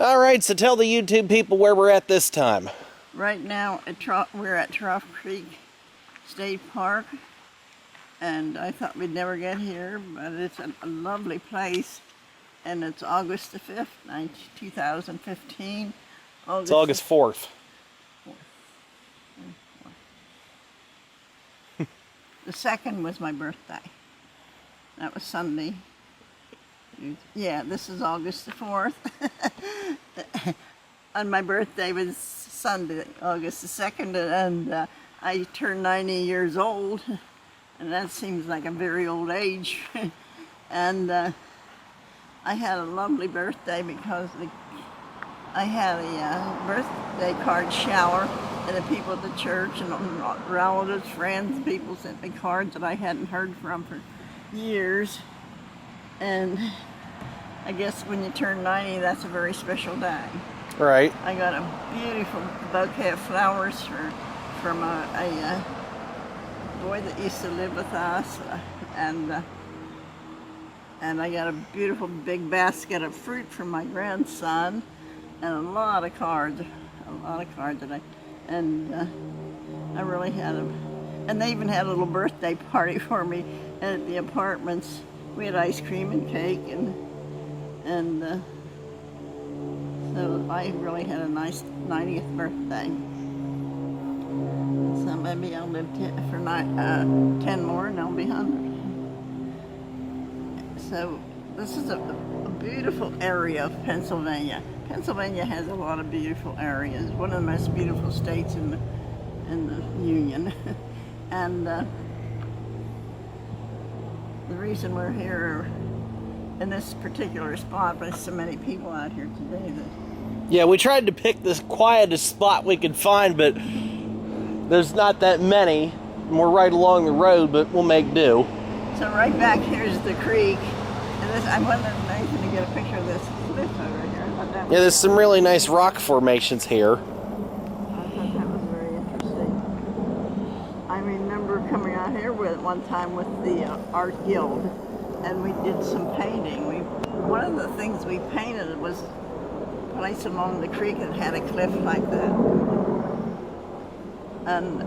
All right, so tell the YouTube people where we're at this time. Right now, we're at Trough Creek State Park, and I thought we'd never get here, but it's a lovely place, and it's August the 5th, 2015. It's August 4th. The 2nd was my birthday. That was Sunday. Yeah, this is August the 4th. And my birthday was Sunday, August the 2nd, and I turned 90 years old, and that seems like a very old age. And I had a lovely birthday because I had a birthday card shower, and the people at the church and relatives, friends, people sent me cards that I hadn't heard from for years. And I guess when you turn 90, that's a very special day. Right. I got a beautiful bouquet of flowers from a boy that used to live with us, and I got a beautiful big basket of fruit from my grandson, and a lot of cards that I really had them. And they even had a little birthday party for me at the apartments. We had ice cream and cake, and so I really had a nice 90th birthday. So maybe I'll live for 10 more and I'll be 100. So this is a beautiful area of Pennsylvania. Pennsylvania has a lot of beautiful areas. One of the most beautiful states in the Union. And the reason we're here in this particular spot, there's so many people out here today that... Yeah, we tried to pick the quietest spot we could find, but there's not that many. We're right along the road, but we'll make do. So right back here is the creek, and this, I wanted Nathan to get a picture of this cliff over here. Yeah, there's some really nice rock formations here. I thought that was very interesting. I remember coming out here one time with the Art Guild, and we did some painting. One of the things we painted was a place along the creek that had a cliff like that. And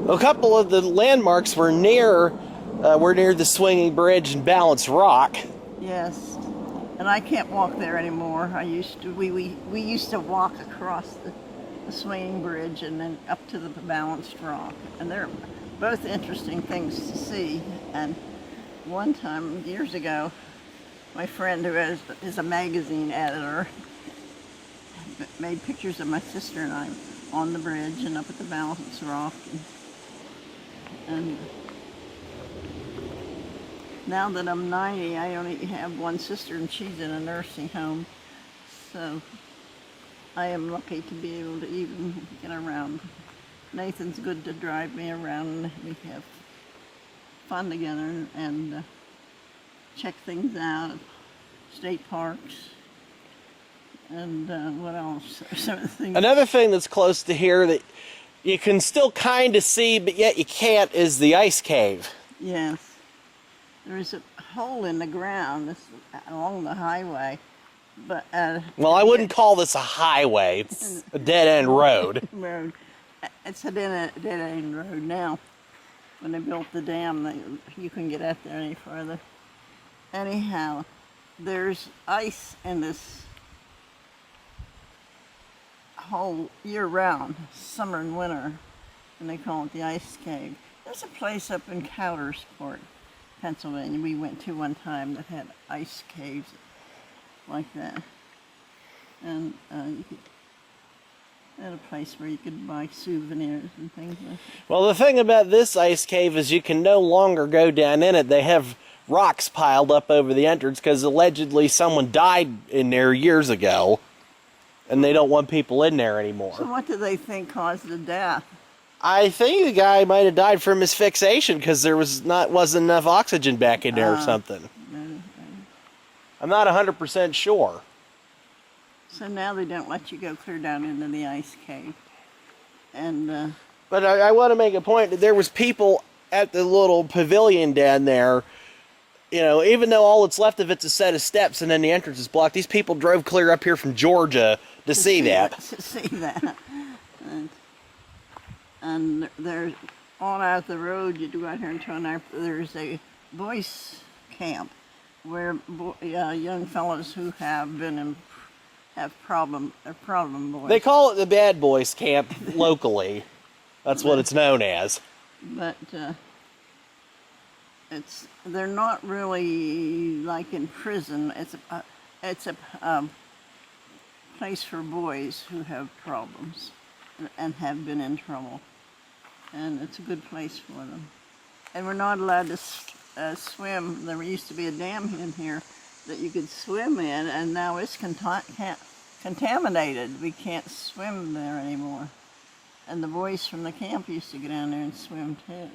a couple of the landmarks were near the swinging bridge and Balance Rock. Yes, and I can't walk there anymore. We used to walk across the swinging bridge and then up to the Balanced Rock, and they're both interesting things to see. And one time, years ago, my friend who is a magazine editor made pictures of my sister and I on the bridge and up at the Balanced Rock. And now that I'm 90, I only have one sister, and she's in a nursing home. So I am lucky to be able to even get around. Nathan's good to drive me around, and we have fun together and check things out, state parks, and what else? Some of the things. Another thing that's close to here that you can still kind of see, but yet you can't, is the ice cave. Yes. There's a hole in the ground along the highway, but... well, I wouldn't call this a highway. It's a dead-end road. It's a dead-end road now. When they built the dam, you couldn't get out there any further. Anyhow, there's ice in this hole year-round, summer and winter, and they call it the ice cave. There's a place up in Coudersport, Pennsylvania, we went to one time that had ice caves like that. And they had a place where you could buy souvenirs and things like that. Well, the thing about this ice cave is you can no longer go down in it. They have rocks piled up over the entrance because allegedly someone died in there years ago, and they don't want people in there anymore. So what do they think caused the death? I think the guy might have died from asphyxiation because there wasn't enough oxygen back in there or something. I'm not 100% sure. So now they don't let you go clear down into the ice cave. And but I want to make a point that there was people at the little pavilion down there You know, even though all that's left of it's a set of steps and then the entrance is blocked, these people drove clear up here from Georgia to see that. To see that. And there's, on out the road, you go out here and turn out, there's a boys camp where young fellows who have been in, have problem boys. They call it the Bad Boys Camp locally. That's what it's known as. But they're not really like in prison. It's a place for boys who have problems and have been in trouble, and it's a good place for them. And we're not allowed to swim. There used to be a dam in here that you could swim in, and now it's contaminated. We can't swim there anymore. And the boys from the camp used to get down there and swim too.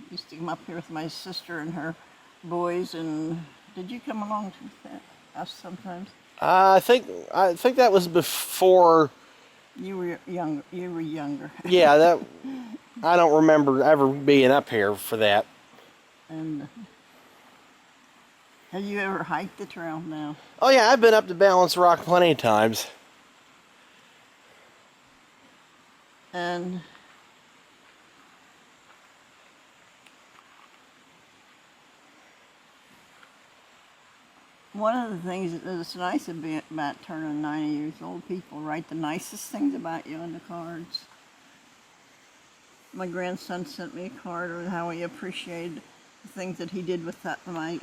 Used to come up here with my sister and her boys. And did you come along to us sometimes? I think that was before. You were younger. Yeah, that I don't remember ever being up here for that. And have you ever hiked the trail now? Oh yeah, I've been up to Balance Rock plenty of times. And one of the things that's nice about turning 90 years old, people write the nicest things about you on the cards. My grandson sent me a card of how he appreciated the things that he did with my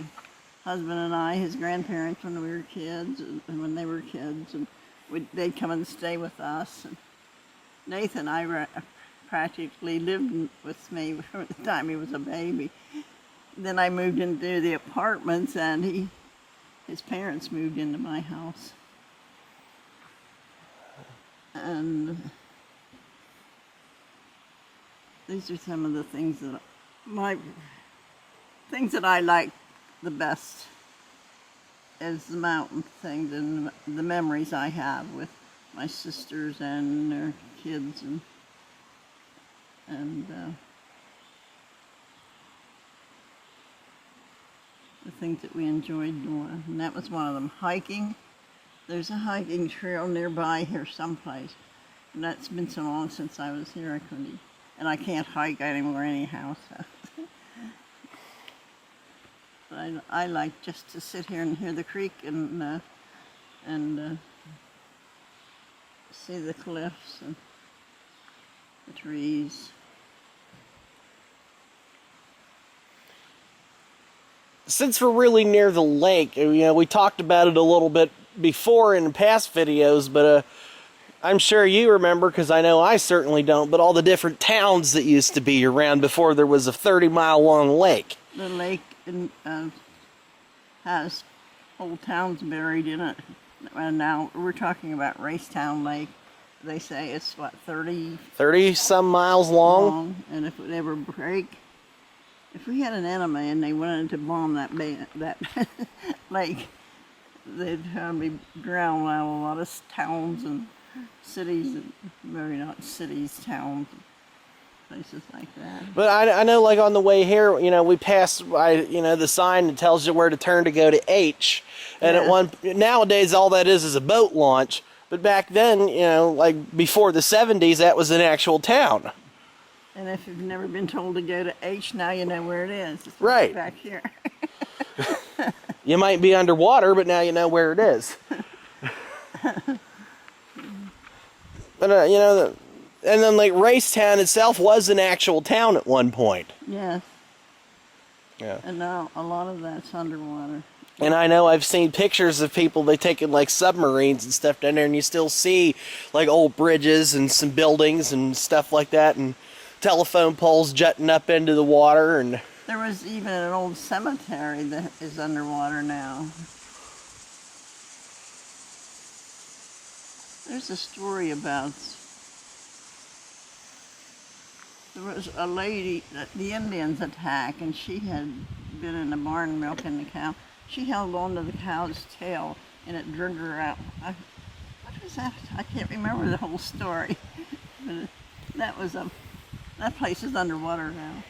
husband and I, his grandparents when we were kids, and when they were kids, and they'd come and stay with us. And Nathan, practically lived with me from the time he was a baby. Then I moved into the apartments, and his parents moved into my house. And these are some of the things that I like the best is the mountain things and the memories I have with my sisters and their kids and the things that we enjoyed doing. And that was one of them. Hiking. There's a hiking trail nearby here someplace. And that's been so long since I was here, I couldn't. And I can't hike anymore anyhow. So. But I like just to sit here and hear the creek and see the cliffs and the trees. Since we're really near the lake, you know, we talked about it a little bit before in past videos, but I'm sure you remember, because I know I certainly don't, but all the different towns that used to be around before there was a 30-mile long lake. The lake has old towns buried in it. And now we're talking about Racetown Lake. They say it's, what, 30-some miles long? And if it ever break, if we had an enemy and they wanted to bomb that lake, they'd probably drown out a lot of towns and cities, and maybe not cities, towns, places like that. But I know, like on the way here, you know, we passed by, you know, the sign that tells you where to turn to go to H. And nowadays all that is a boat launch. But back then, you know, like before the 70s, that was an actual town. And if you've never been told to go to H, now you know where it is. It's right back here. You might be underwater, but now you know where it is. But, you know, and then like Racetown itself was an actual town at one point. Yes. Yeah. And now a lot of that's underwater. And I know I've seen pictures of people, they taking like submarines and stuff down there, and you still see like old bridges and some buildings and stuff like that, and telephone poles jutting up into the water. And there was even an old cemetery that is underwater now. There's a story about, there was a lady that the Indians attacked, and she had been in the barn milking the cow. She held on to the cow's tail, and it drug her out. What was that? I can't remember the whole story. But that place is underwater now.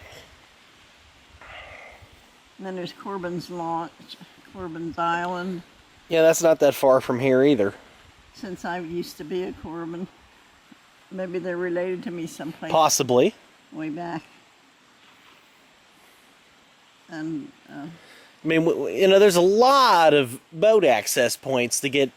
And then there's Corbin's Launch, Corbin's Island. Yeah, that's not that far from here either. Since I used to be a Corbin, maybe they're related to me someplace. Possibly. Way back. And I mean, there's a lot of boat access points to get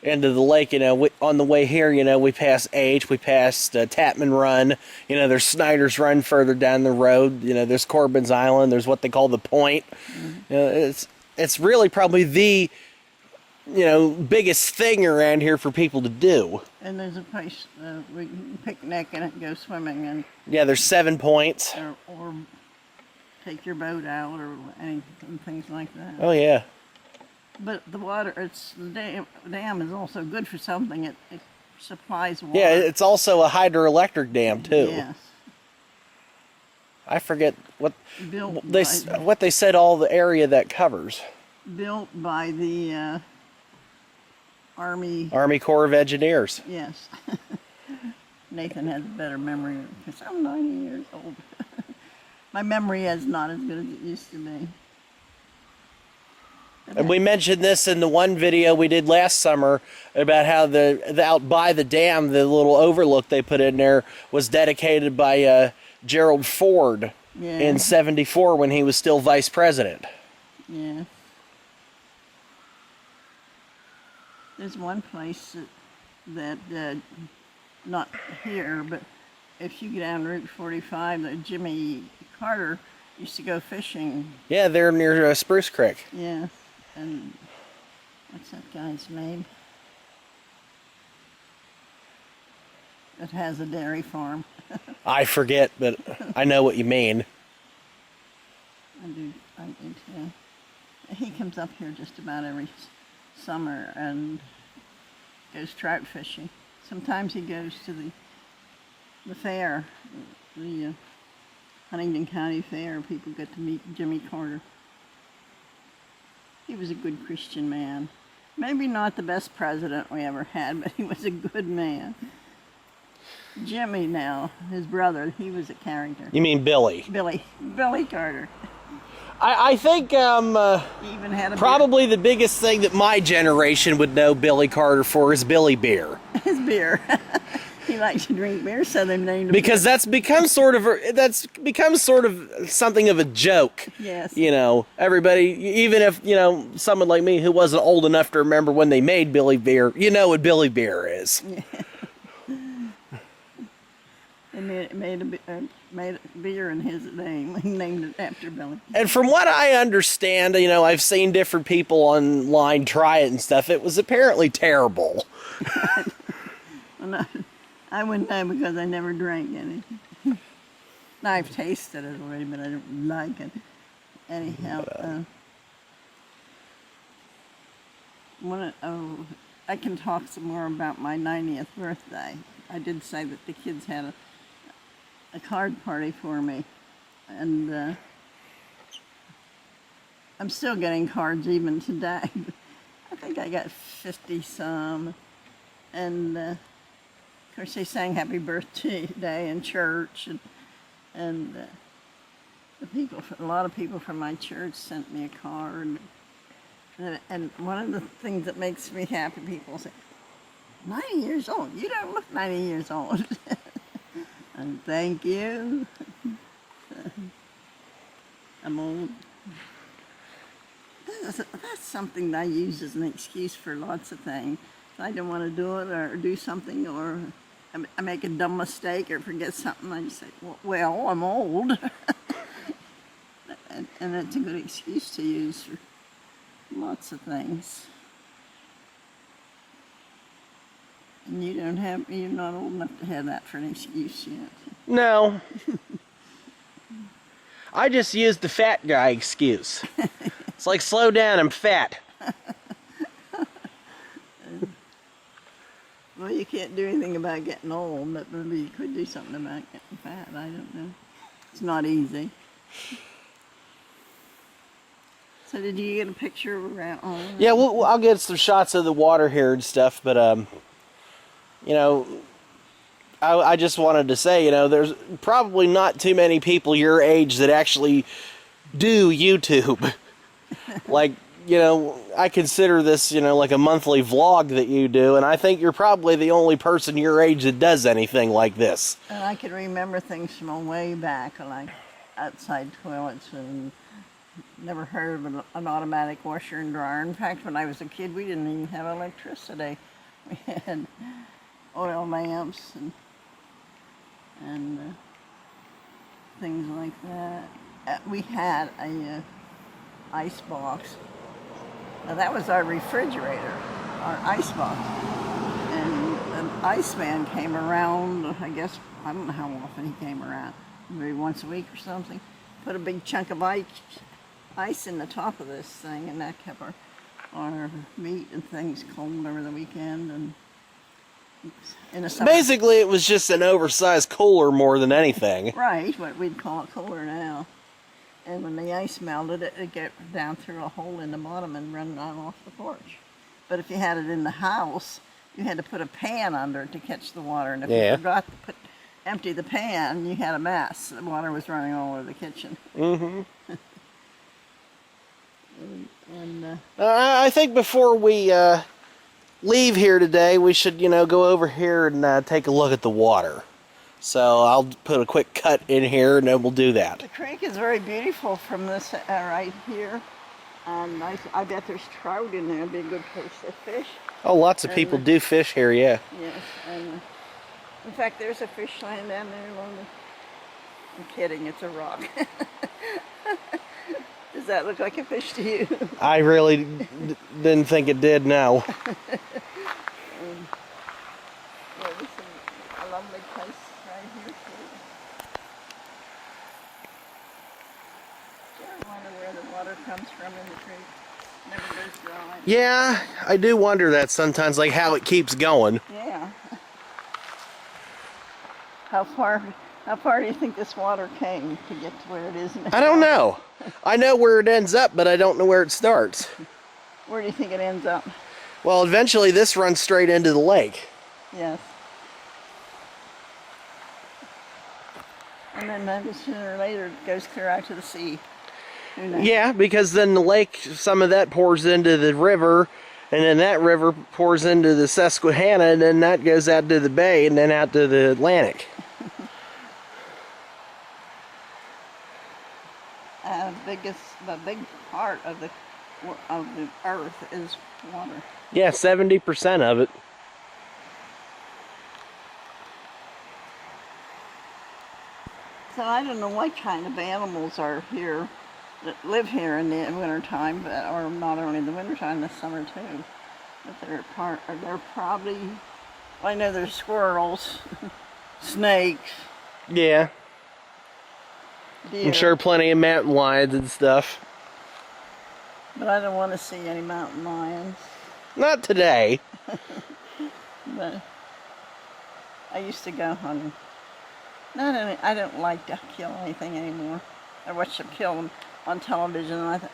into the lake. On the way here, we pass H, we passed Tapman Run. There's Snyder's Run further down the road. There's Corbin's Island. There's what they call the Point. Mm-hmm. It's really probably the biggest thing around here for people to do. And there's a place we can picnic and go swimming and. Yeah, there's 7 points. Or take your boat out or anything, things like that. Oh yeah. But the water, the dam is also good for something. It supplies water. Yeah, it's also a hydroelectric dam too. Yes. I forget what they said. All the area that covers. Built by the Army Corps of Engineers. Yes. Nathan has a better memory because I'm 90 years old. My memory is not as good as it used to be. And we mentioned this in the one video we did last summer about how the out by the dam, the little overlook they put in there was dedicated by Gerald Ford in '74 when he was still vice president. Yeah. There's one place that not here, but if you get down Route 45, that Jimmy Carter used to go fishing. Yeah, they're near Spruce Creek. Yeah, and what's that guy's name? That has a dairy farm. I forget, but I know what you mean. I do too. He comes up here just about every summer and goes trout fishing. Sometimes he goes to the fair, the Huntington County Fair. People get to meet Jimmy Carter. He was a good Christian man. Maybe not the best president we ever had, but he was a good man. Jimmy now, his brother, he was a character. You mean Billy? Billy Carter. I think He even had probably the biggest thing that my generation would know Billy Carter for is Billy Beer. His beer. He liked to drink beer, so they named him. Because that's become sort of something of a joke. Yes. Everybody, even if someone like me who wasn't old enough to remember when they made Billy Beer, what Billy Beer is. Yeah. They made a beer in his name. He named it after Billy. And from what I understand, I've seen different people online try it and stuff. It was apparently terrible. Well, I wouldn't know because I never drank any. I've tasted it already, but I don't like it. Anyhow, I can talk some more about my 90th birthday. I did say that the kids had a card party for me, and I'm still getting cards even today. I think I got 50 some, and of course they sang happy birthday in church, and a lot of people from my church sent me a card, and one of the things that makes me happy, people say, 90 years old, you don't look 90 years old. And thank you. I'm old. That's something that I use as an excuse for lots of things. If I don't want to do it or do something, or I make a dumb mistake or forget something, I just say, well, I'm old. And that's a good excuse to use for lots of things. And you're not old enough to have that for an excuse yet. No. I just used the fat guy excuse. It's like, slow down, I'm fat. Well, you can't do anything about getting old, but maybe you could do something about getting fat. I don't know. It's not easy. So did you get a picture around? Yeah, I'll get some shots of the water here and stuff, but I just wanted to say, there's probably not too many people your age that actually do YouTube. Like, you know, I consider this, you know, like a monthly vlog that you do, and I think you're probably the only person your age that does anything like this. And I can remember things from way back, like outside toilets, and never heard of an automatic washer and dryer. In fact, when I was a kid, we didn't even have electricity. We had oil lamps and things like that. We had a ice box. Now that was our refrigerator, our ice box. And an iceman came around, I guess, I don't know how often he came around, maybe once a week or something. Put a big chunk of ice in the top of this thing, and that kept our meat and things cold over the weekend. And in the summer. Basically, it was just an oversized cooler more than anything. Right, what we'd call a cooler now. And when the ice melted, it'd get down through a hole in the bottom and run out off the porch. But if you had it in the house, you had to put a pan under it to catch the water. And if you forgot to empty the pan, you had a mess. The water was running all over the kitchen. Mm-hmm. and I think before we leave here today, we should, you know, go over here and take a look at the water. So I'll put a quick cut in here, and then we'll do that. The creek is very beautiful from this right here. And I bet there's trout in there. It'd be a good place to fish. Oh, lots of people do fish here, yeah. Yes, and in fact, there's a fish line down there along the... I'm kidding, it's a rock. Does that look like a fish to you? I really didn't think it did, no. Yeah, this is a lovely place right here too. Do you ever wonder where the water comes from in the creek? Never goes dry. Yeah, I do wonder that sometimes, like how it keeps going. Yeah. How far do you think this water came to get to where it is now? I don't know. I know where it ends up, but I don't know where it starts. Where do you think it ends up? Well, eventually this runs straight into the lake. Yes. And then maybe sooner or later it goes clear out to the sea. Who knows? Yeah, because then the lake, some of that pours into the river, and then that river pours into the Susquehanna, and then that goes out to the bay, and then out to the Atlantic. The big part of the earth is water. Yeah, 70% of it. So I don't know what kind of animals are here that live here in the wintertime, or not only in the wintertime, the summer too. But they're probably, I know there's squirrels, snakes. Yeah. Deer. I'm sure plenty of mountain lions and stuff. But I don't want to see any mountain lions. Not today. But I used to go hunting. I don't like to kill anything anymore. I watch them kill them on television, and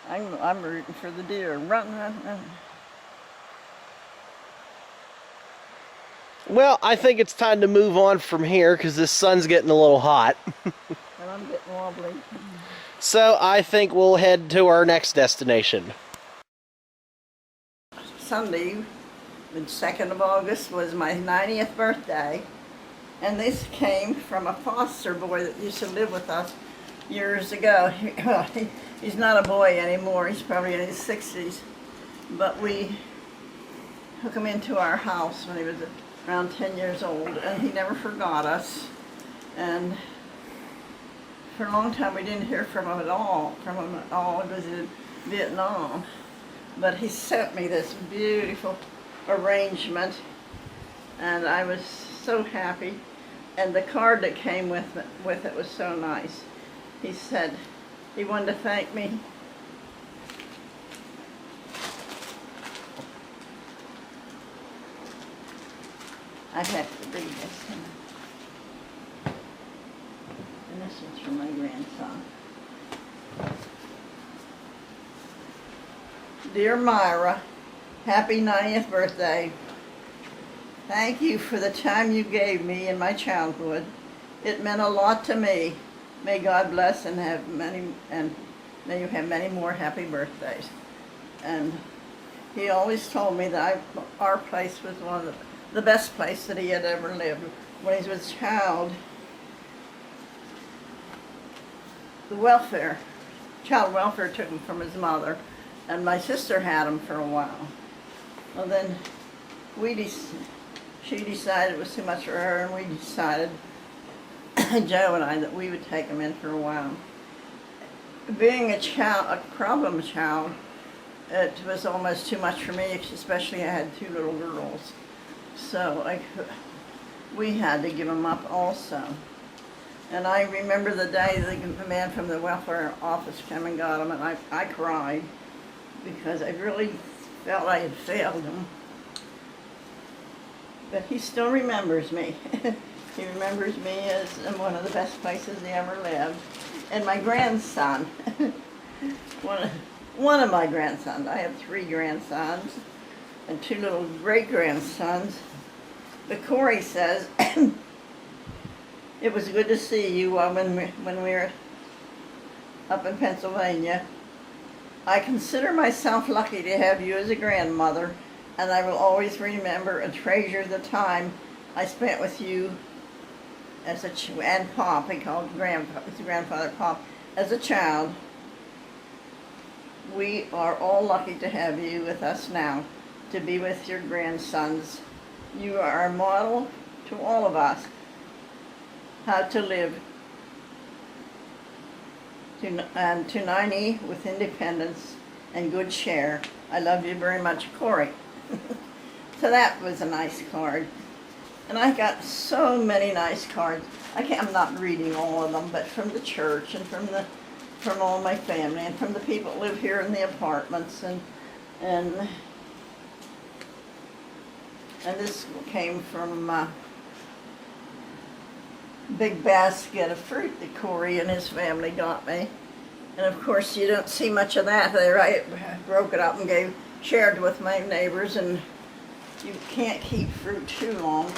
I'm rooting for the deer. Run, run, run. Well, I think it's time to move on from here because this sun's getting a little hot. And I'm getting wobbly. So I think we'll head to our next destination. Sunday, the 2nd of August, was my 90th birthday. And this came from a foster boy that used to live with us years ago. He's not a boy anymore. He's probably in his 60s. But we took him into our house when he was around 10 years old, and he never forgot us. And for a long time we didn't hear from him at all. He was in Vietnam. But he sent me this beautiful arrangement, and I was so happy. And the card that came with it was so nice. He said he wanted to thank me. I have to read this. And this one's from my grandson. Dear Myra, happy 90th birthday. Thank you for the time you gave me in my childhood. It meant a lot to me. May God bless and have many, and may you have many more happy birthdays. And he always told me that our place was one of the best place that he had ever lived. When he was a child, child welfare took him from his mother, and my sister had him for a while. Well, then she decided it was too much for her, and we decided, Joe and I, that we would take him in for a while. Being a problem child, it was almost too much for me, especially I had 2 little girls. So we had to give him up also. And I remember the day the man from the welfare office came and got him, and I cried because I really felt I had failed him. But he still remembers me. He remembers me as one of the best places he ever lived. And my grandson, one of my grandsons, I have 3 grandsons and 2 little great-grandsons. But Corey says, it was good to see you when we were up in Pennsylvania. I consider myself lucky to have you as a grandmother, and I will always remember and treasure the time I spent with you as and Pop, he called his grandfather Pop, as a child. We are all lucky to have you with us now, to be with your grandsons. You are a model to all of us, how to live to 90 with independence and good share. I love you very much, Corey. So that was a nice card. And I got so many nice cards. I'm not reading all of them, but from the church and from all my family and from the people that live here in the apartments, and this came from a big basket of fruit that Corey and his family got me. And of course you don't see much of that there. I broke it up and shared with my neighbors, and you can't keep fruit too long.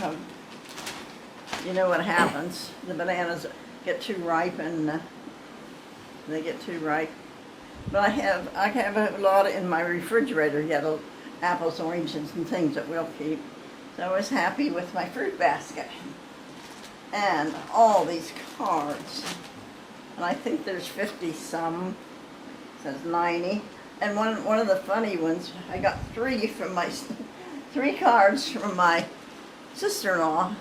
You know what happens. The bananas get too ripe, and they get too ripe. But I have a lot in my refrigerator yet, apples, oranges, and things that we'll keep. So I was happy with my fruit basket. And all these cards. And I think there's 50 some. It says 90. And one of the funny ones, I got 3 cards from my sister-in-law.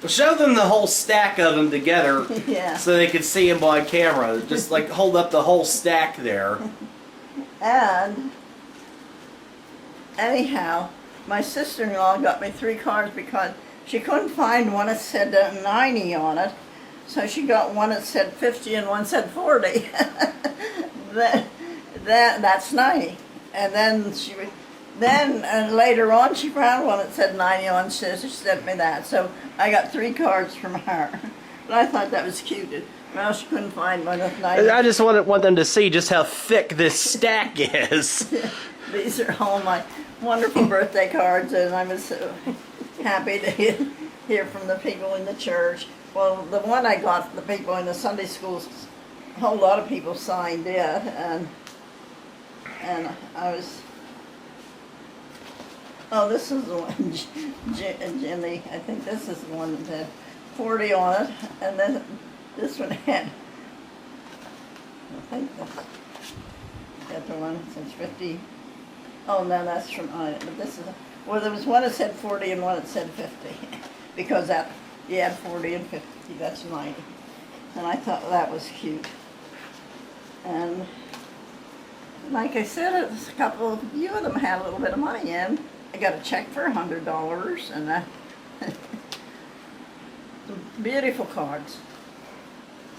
Well, show them the whole stack of them together. Yeah. So they could see them on camera. Just like hold up the whole stack there. And anyhow, my sister-in-law got me 3 cards because she couldn't find one that said 90 on it. So she got one that said 50 and one said 40. That's 90. And then later on she found one that said 90 on, so she sent me that. So I got 3 cards from her. But I thought that was cute. Well, she couldn't find one with 90. I just want them to see just how thick this stack is. These are all my wonderful birthday cards, and I was so happy to hear from the people in the church. Well, the one I got from the people in the Sunday schools, a whole lot of people signed it, and I was, oh, this is the one, Jimmy, I think this is the one that had 40 on it, and then this one had, I think that's the one that says 50. Oh, no, that's from, but this is, well, there was one that said 40 and one that said 50, because you had 40 and 50, that's 90. And I thought that was cute. And like I said, a few of them had a little bit of money in. I got a check for $100, and some beautiful cards.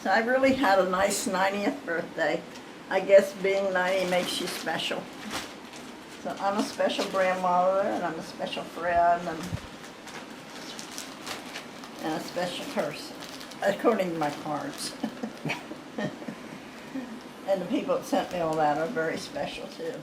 So I really had a nice 90th birthday. I guess being 90 makes you special. So I'm a special grandmother, and I'm a special friend, and a special person, according to my cards. And the people that sent me all that are very special too.